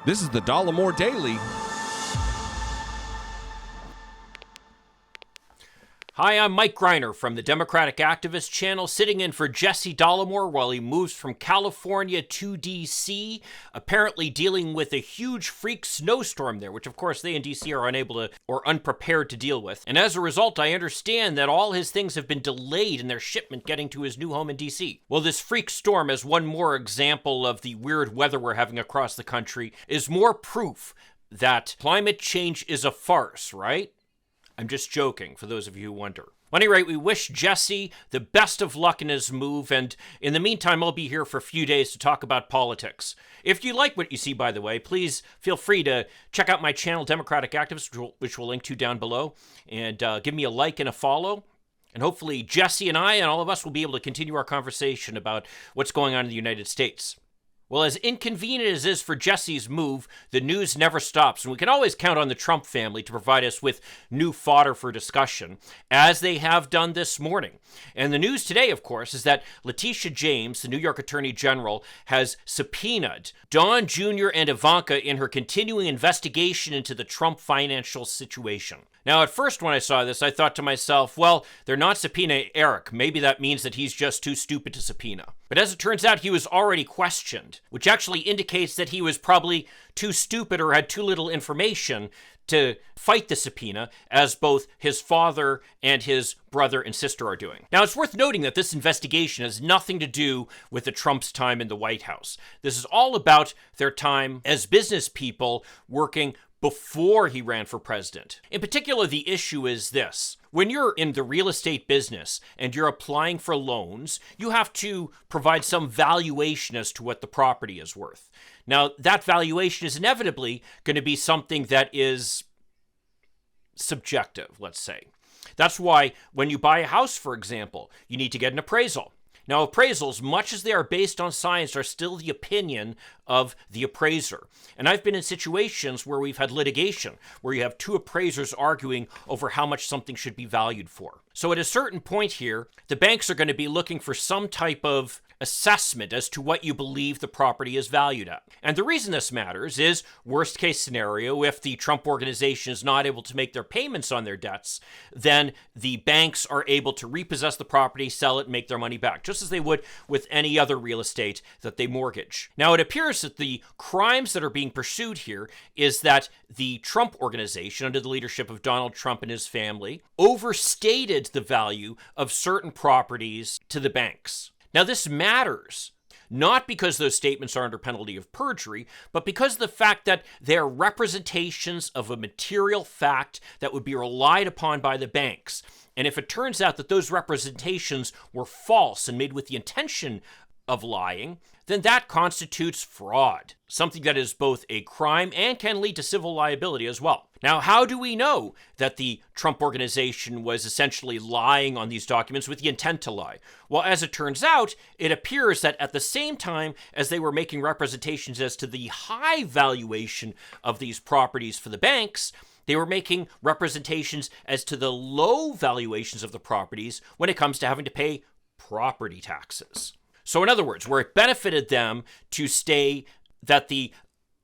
This is the Dollemore Daily. Hi, I'm Mike Greiner from the Democratic Activist Channel, sitting in for Jesse Dollemore while he moves from California to D.C., apparently dealing with a huge freak snowstorm there, which of course they in D.C. are unable to or unprepared to deal with. And as a result, I understand that all his things have been delayed in their shipment getting to his new home in D.C. Well, this freak storm, as one more example of the weird weather we're having across the country, is more proof that climate change is a farce, right? I'm just joking, for those of you who wonder. At any rate, we wish Jesse the best of luck in his move, and in the meantime, I'll be here for a few days to talk about politics. If you like what you see, by the way, please feel free to check out my channel, Democratic Activist, which we'll link to down below, and give me a like and a follow. And hopefully Jesse and I and all of us will be able to continue our conversation about what's going on in the United States. Well, as inconvenient as it is for Jesse's move, the news never stops, and we can always count on the Trump family to provide us with new fodder for discussion, as they have done this morning. And the news today, of course, is that Letitia James, the New York Attorney General, has subpoenaed Donand Jr. and Ivanka in her continuing investigation into the Trump financial situation. Now, at first when I saw this, I thought to myself, well, they're not subpoenaing Eric. Maybe that means that he's just too stupid to subpoena. But as it turns out, he was already questioned, which actually indicates that he was probably too stupid or had too little information to fight the subpoena, as both his father and his brother and sister are doing. Now, it's worth noting that this investigation has nothing to do with the Trump's time in the White House. This is all about their time as business people working before he ran for president. In particular, the issue is this. When you're in the real estate business and you're applying for loans, you have to provide some valuation as to what the property is worth. Now, that valuation is inevitably going to be something that is subjective, let's say. That's why when you buy a house, for example, you need to get an appraisal. Now, appraisals, much as they are based on science, are still the opinion of the appraiser. And I've been in situations where we've had litigation, where you have two appraisers arguing over how much something should be valued for. So at a certain point here, the banks are going to be looking for some type of assessment as to what you believe the property is valued at. And the reason this matters is, worst case scenario, if the Trump organization is not able to make their payments on their debts, then the banks are able to repossess the property, sell it, and make their money back, just as they would with any other real estate that they mortgage. Now, it appears that the crimes that are being pursued here is that the Trump organization, under the leadership of Donald Trump and his family, overstated the value of certain properties to the banks. Now, this matters, not because those statements are under penalty of perjury, but because of the fact that they're representations of a material fact that would be relied upon by the banks. And if it turns out that those representations were false and made with the intention of lying, then that constitutes fraud, something that is both a crime and can lead to civil liability as well. Now, how do we know that the Trump organization was essentially lying on these documents with the intent to lie? Well, as it turns out, it appears that at the same time as they were making representations as to the high valuation of these properties for the banks, they were making representations as to the low valuations of the properties when it comes to having to pay property taxes. So in other words, where it benefited them to say that the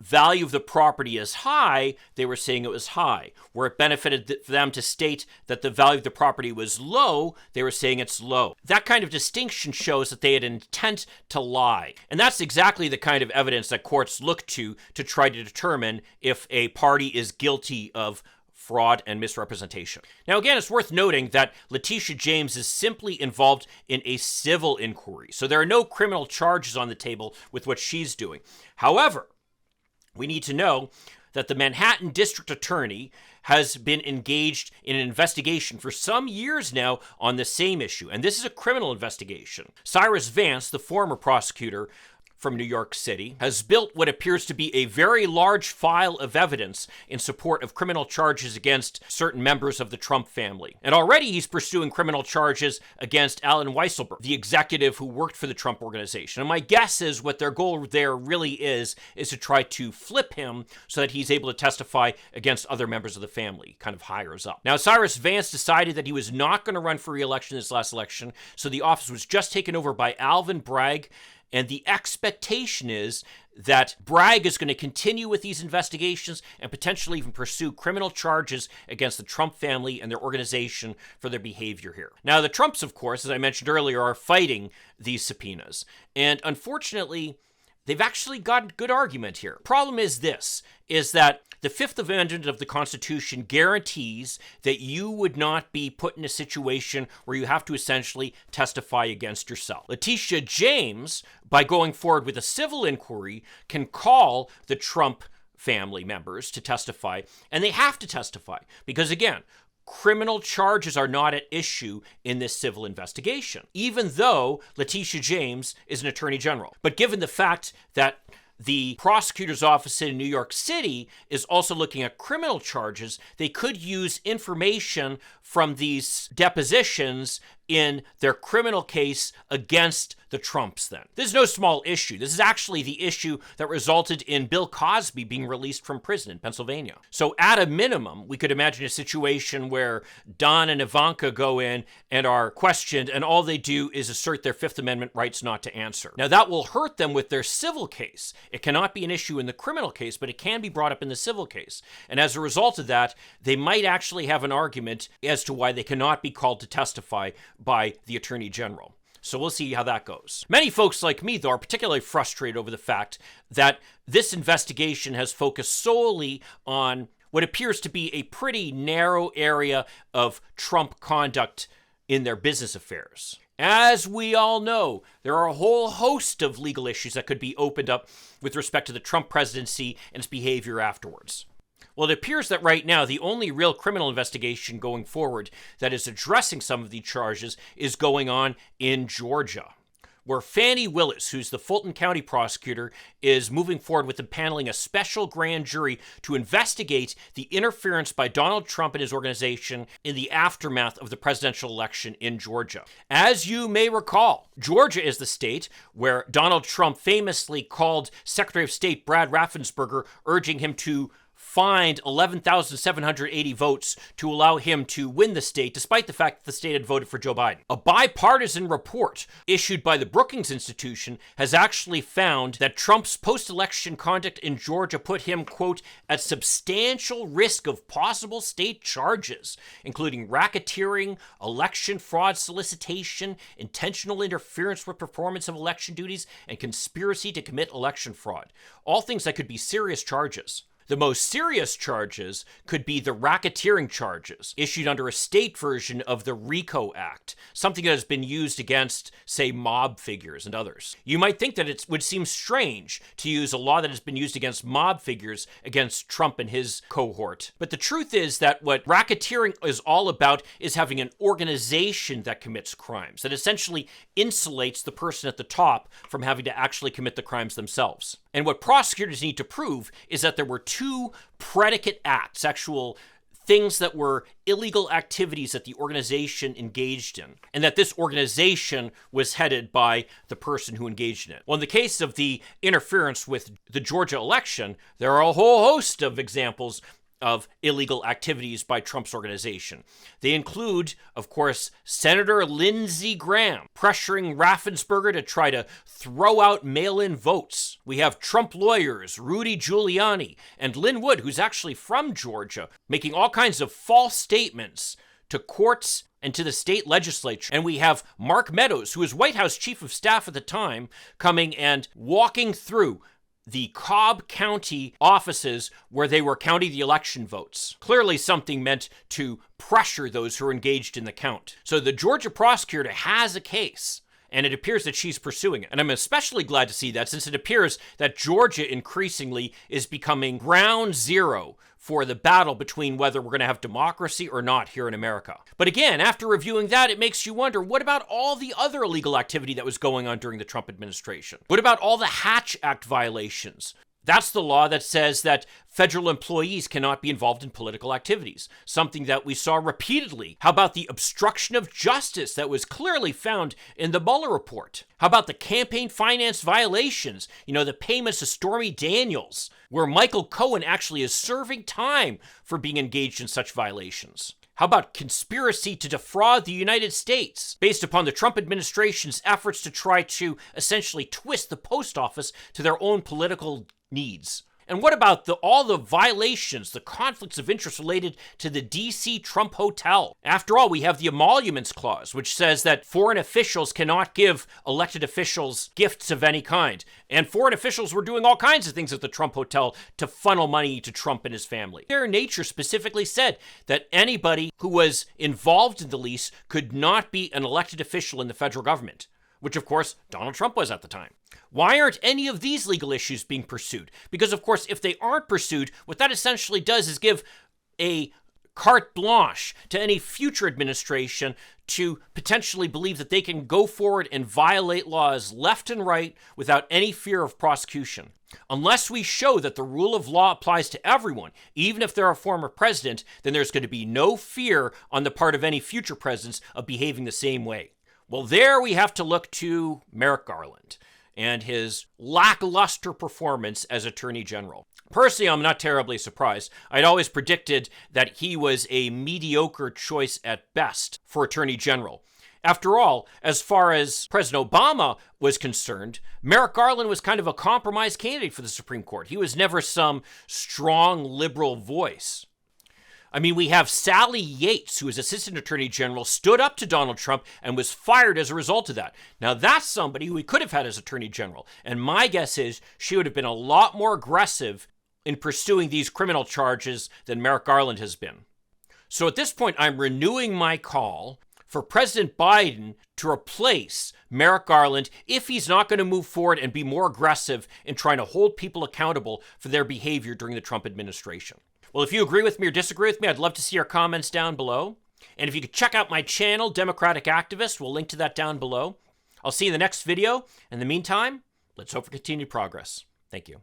value of the property is high, they were saying it was high. Where it benefited them to state that the value of the property was low, they were saying it's low. That kind of distinction shows that they had intent to lie. And that's exactly the kind of evidence that courts look to try to determine if a party is guilty of fraud and misrepresentation. Now, again, it's worth noting that Letitia James is simply involved in a civil inquiry, so there are no criminal charges on the table with what she's doing. However, we need to know that the Manhattan District Attorney has been engaged in an investigation for some years now on the same issue, and this is a criminal investigation. Cyrus Vance, the former prosecutor from New York City, has built what appears to be a very large file of evidence in support of criminal charges against certain members of the Trump family. And already he's pursuing criminal charges against Alan Weisselberg, the executive who worked for the Trump organization. And my guess is what their goal there really is to try to flip him so that he's able to testify against other members of the family, kind of higher up. Now, Cyrus Vance decided that he was not going to run for re-election this last election, so the office was just taken over by Alvin Bragg, And the expectation is that Bragg is going to continue with these investigations and potentially even pursue criminal charges against the Trump family and their organization for their behavior here. Now, the Trumps, of course, as I mentioned earlier, are fighting these subpoenas. And unfortunately, they've actually got a good argument here. Problem is this, is that the Fifth Amendment of the Constitution guarantees that you would not be put in a situation where you have to essentially testify against yourself. Letitia James, by going forward with a civil inquiry, can call the Trump family members to testify, and they have to testify because, again, criminal charges are not at issue in this civil investigation, even though Letitia James is an attorney general. But given the fact that the prosecutor's office in New York City is also looking at criminal charges, they could use information from these depositions in their criminal case against the Trumps then. This is no small issue. This is actually the issue that resulted in Bill Cosby being released from prison in Pennsylvania. So at a minimum, we could imagine a situation where Don and Ivanka go in and are questioned, and all they do is assert their Fifth Amendment rights not to answer. Now, that will hurt them with their civil case. It cannot be an issue in the criminal case, but it can be brought up in the civil case. And as a result of that, they might actually have an argument as to why they cannot be called to testify by the Attorney General. So we'll see how that goes. Many folks like me, though, are particularly frustrated over the fact that this investigation has focused solely on what appears to be a pretty narrow area of Trump conduct in their business affairs. As we all know, there are a whole host of legal issues that could be opened up with respect to the Trump presidency and its behavior afterwards. Well, it appears that right now, the only real criminal investigation going forward that is addressing some of the charges is going on in Georgia, where Fani Willis, who's the Fulton County prosecutor, is moving forward with impaneling a special grand jury to investigate the interference by Donald Trump and his organization in the aftermath of the presidential election in Georgia. As you may recall, Georgia is the state where Donald Trump famously called Secretary of State Brad Raffensperger, urging him to find 11,780 votes to allow him to win the state, despite the fact that the state had voted for Joe Biden. A bipartisan report issued by the Brookings Institution has actually found that Trump's post-election conduct in Georgia put him, quote, at substantial risk of possible state charges, including racketeering, election fraud solicitation, intentional interference with performance of election duties, and conspiracy to commit election fraud. All things that could be serious charges. The most serious charges could be the racketeering charges issued under a state version of the RICO Act, something that has been used against, say, mob figures and others. You might think that it would seem strange to use a law that has been used against mob figures against Trump and his cohort. But the truth is that what racketeering is all about is having an organization that commits crimes, that essentially insulates the person at the top from having to actually commit the crimes themselves. And what prosecutors need to prove is that there were two predicate acts, actual things that were illegal activities that the organization engaged in, and that this organization was headed by the person who engaged in it. Well, in the case of the interference with the Georgia election, there are a whole host of examples of illegal activities by Trump's organization. They include, of course, Senator Lindsey Graham pressuring Raffensperger to try to throw out mail-in votes. We have Trump lawyers, Rudy Giuliani, and Lin Wood, who's actually from Georgia, making all kinds of false statements to courts and to the state legislature. And we have Mark Meadows, who was White House chief of staff at the time, coming and walking through the Cobb County offices where they were counting the election votes. Clearly something meant to pressure those who are engaged in the count. So the Georgia prosecutor has a case, and it appears that she's pursuing it. And I'm especially glad to see that, since it appears that Georgia increasingly is becoming ground zero for the battle between whether we're going to have democracy or not here in America. But again, after reviewing that, it makes you wonder, what about all the other illegal activity that was going on during the Trump administration? What about all the Hatch Act violations? That's the law that says that federal employees cannot be involved in political activities, something that we saw repeatedly. How about the obstruction of justice that was clearly found in the Mueller report? How about the campaign finance violations? You know, the payments to Stormy Daniels, where Michael Cohen actually is serving time for being engaged in such violations. How about conspiracy to defraud the United States based upon the Trump administration's efforts to try to essentially twist the post office to their own political needs? And what about all the violations, the conflicts of interest related to the D.C. Trump Hotel? After all, we have the Emoluments Clause, which says that foreign officials cannot give elected officials gifts of any kind. And foreign officials were doing all kinds of things at the Trump Hotel to funnel money to Trump and his family. Their nature specifically said that anybody who was involved in the lease could not be an elected official in the federal government, which of course Donald Trump was at the time. Why aren't any of these legal issues being pursued? Because, of course, if they aren't pursued, what that essentially does is give a carte blanche to any future administration to potentially believe that they can go forward and violate laws left and right without any fear of prosecution. Unless we show that the rule of law applies to everyone, even if they're a former president, then there's going to be no fear on the part of any future presidents of behaving the same way. Well, there we have to look to Merrick Garland and his lackluster performance as Attorney General. Personally, I'm not terribly surprised. I'd always predicted that he was a mediocre choice at best for Attorney General. After all, as far as President Obama was concerned, Merrick Garland was kind of a compromise candidate for the Supreme Court. He was never some strong liberal voice. I mean, we have Sally Yates, who was Assistant Attorney General, stood up to Donald Trump and was fired as a result of that. Now, that's somebody who we could have had as Attorney General. And my guess is she would have been a lot more aggressive in pursuing these criminal charges than Merrick Garland has been. So at this point, I'm renewing my call for President Biden to replace Merrick Garland if he's not going to move forward and be more aggressive in trying to hold people accountable for their behavior during the Trump administration. Well, if you agree with me or disagree with me, I'd love to see your comments down below. And if you could check out my channel, Democratic Activist, we'll link to that down below. I'll see you in the next video. In the meantime, let's hope for continued progress. Thank you.